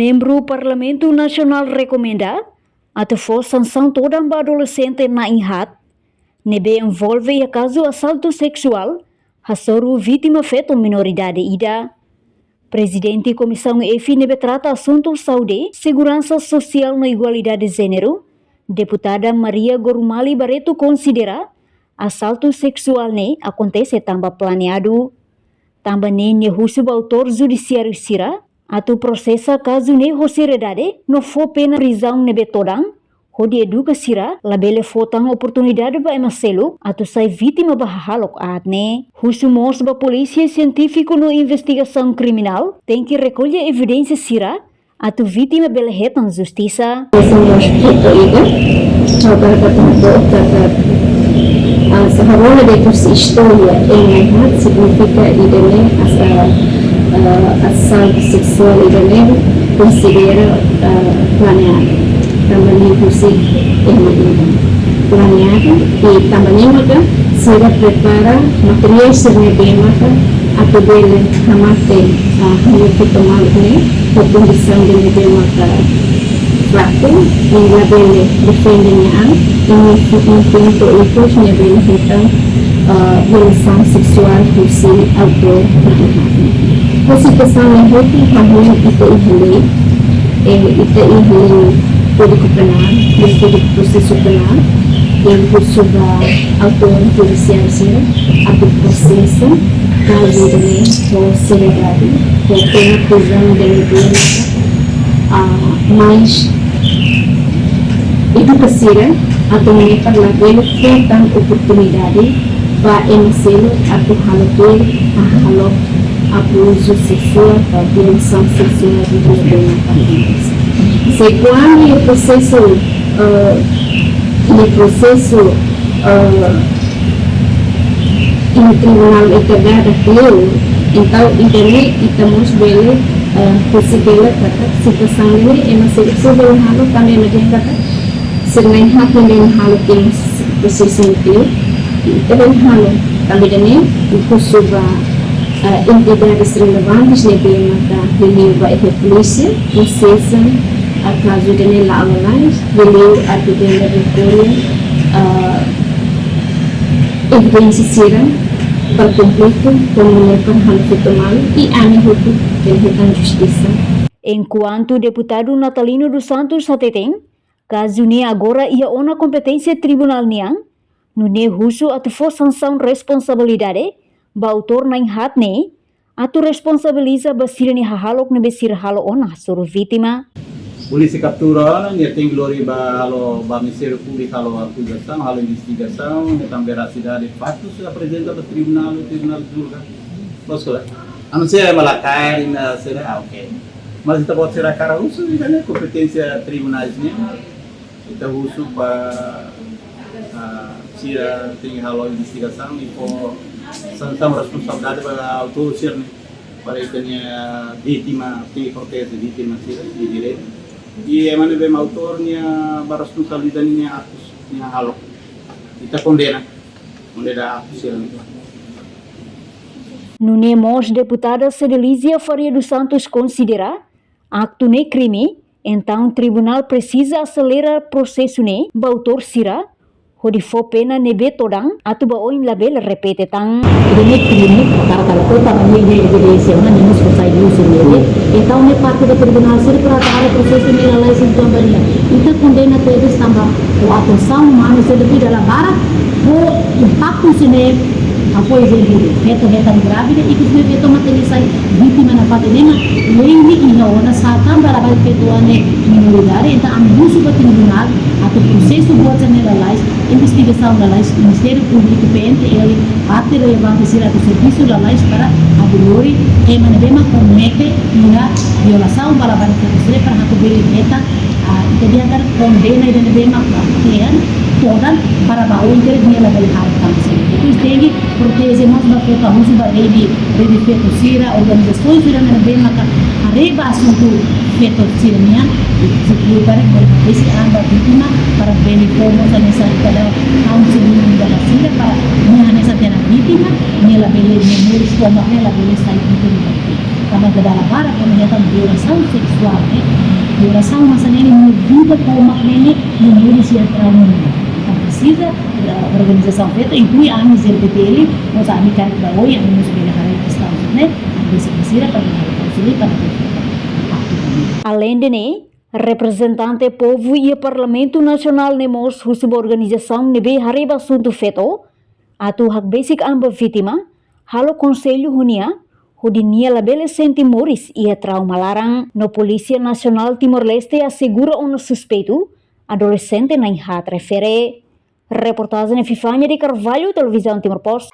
Membro Parlamento Nacional recomenda até for sanção toda a adolescente na inhat, nebe envolve a caso assalto sexual, hasoro vítima feto minoridade ida. Presidente Comissão EFI nebe trata assunto saúde, segurança social na igualdade de gênero, deputada Maria Gorumali Barreto considera assalto sexual ne acontece também planeado. Também ne russo autor judiciário sira, atu processa caso ne hosiredade no for pena prisão nebe todang, hodi educa sira labele fotang oportunidade ba emaselo atu sai vítima ba halok adne. Russo mos ba polícia científico no investigação criminal tem que recolher evidência sira atu vítima bele hetan justiça. Seharusnya dari kursi historia yang significa idene asal seksual idene considera planeado também kursi planeado e também maka sira prepara material sermedemaka atau bele hamate hanya kita malne condição de medemaka pelaku yang labele defendenya untuk itu nyebelin hitam violação sexual kursi auto kursi kesan hoti hamil ite ihli kode penal dan kode proses penal yang kursuba auto judicial sih atau proses kasus ini seriedade pena prisão de mais edukasi atau mereka label tentang oportunidade para emaselo atau halo abuso sexual atau violação sexual di dalam país. Segundo o processo em tribunal eterada clear, então internet estamos bele possible kata situação ini emaselo sobre halo também menjadi kata selain hak yang halo yang proses itu dan halo kami dani kusuba entidades relevantes nebe mata beliau baik polisi proses caso dani la avalais beliau atau dani recolher evidência sira per completo comunicar hal fitomal e ame hukum dan justiça. Enquanto deputado Natalino dos Santos Sateteng, caso ne agora ia ona competência tribunal niang, no ne russo atu for sanção responsabilidade, ba autor na inhat ne, atu responsabiliza basir ni hahalok ne besir halo ona suru vítima. Polisi captura, ne tem glória ba halo ba Ministério Público halo acusação, halo investigação, ne tam veracidade fatos apresenta para tribunal julga. Bosco, a não ser malacai na será ok. Mas kita pode ser a cara russo e né competência tribunais né. Kita uso para tira tem halo investigação e por sanção responsabilidade para autor sir para itanya vítima tem proteger vítima sir di direito e emane bem autor nia responsabilidade nia atos nia halo kita condena atos sir. Nunemos deputada Cedelísia Faria dos Santos considera acto ne crime. Então, o tribunal precisa acelerar o processo ne, ba autor sira, hodi fo pena nebe todang, atu ba oin label repete tang. Ini crime, kalau kota menjadi evidência, mana não se consegue uso nele. Então, ne parte do tribunal sira para dar o processo ne la lei sem também. Então, condena todos também a atenção humana se devido a bara, o impacto sine apa exemplo, reta grávida e que se vê tomar sai vítima na parte nema, lei ina ona satan para vai fetuane minoridade, então abuso do tribunal, atau processo buat nela lais, investigação da lais, Ministério Público PNT ele ate relevante sira do serviço da lais para a glória e manebema comete uma violação para vai fetuane para hatu beli meta, jadi agar condena e manebema toda para baú inteiro nela beli harta itu stegi protese mas bakal kamu sudah ready feto sira organizações sira na bem maka areba assunto feto sira niya sikli para esse anda vítima para bem como sa nessa cada counseling da sira para niya nessa tena vítima nela beli memories como nela beli sai vítima karena dalam para penyataan violação sexual, violação masa nele no vida como nele no mundo se trauma. Então precisa organização feita inclui a MZPTL, nós a amicar da OI, a nos bela hari questão, né? Desse precisa para conseguir para Além de né, representante povo e Parlamento Nacional nemos uma organização nebe hariba assunto feto, atu hak basic amba vítima, halo Conselho Hunia, Hudinia labele senti Moris ia trauma larang no Polícia Nacional Timor-Leste assegura um suspeito, adolescente na inhat refere. Reportagem Fifanya de Carvalho, Televisão Timor Post.